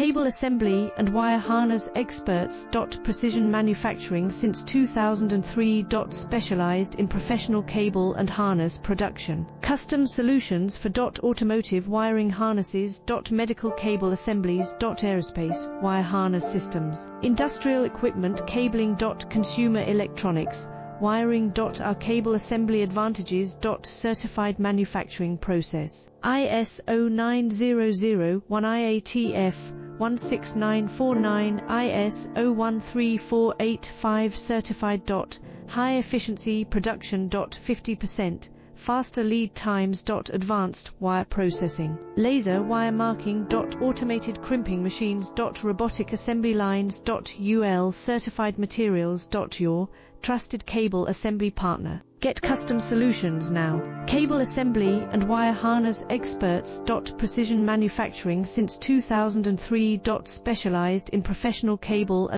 Cable assembly and wire harness experts. Precision manufacturing since 2003. Specialized in professional cable and harness production. Custom solutions for automotive wiring harnesses. Medical cable assemblies. Aerospace wire harness systems. Industrial equipment cabling. Consumer electronics wiring. Our cable assembly advantages. Certified manufacturing process. ISO 9001 IATF 16949 ISO 13485 certified. High efficiency production. 50% faster lead times. Advanced wire processing. Laser wire marking. Automated crimping machines. Robotic assembly lines. UL certified materials. Your trusted cable assembly partner. Get custom solutions now. Cable assembly and wire harness experts. Precision manufacturing since 2003. Specialized in professional cable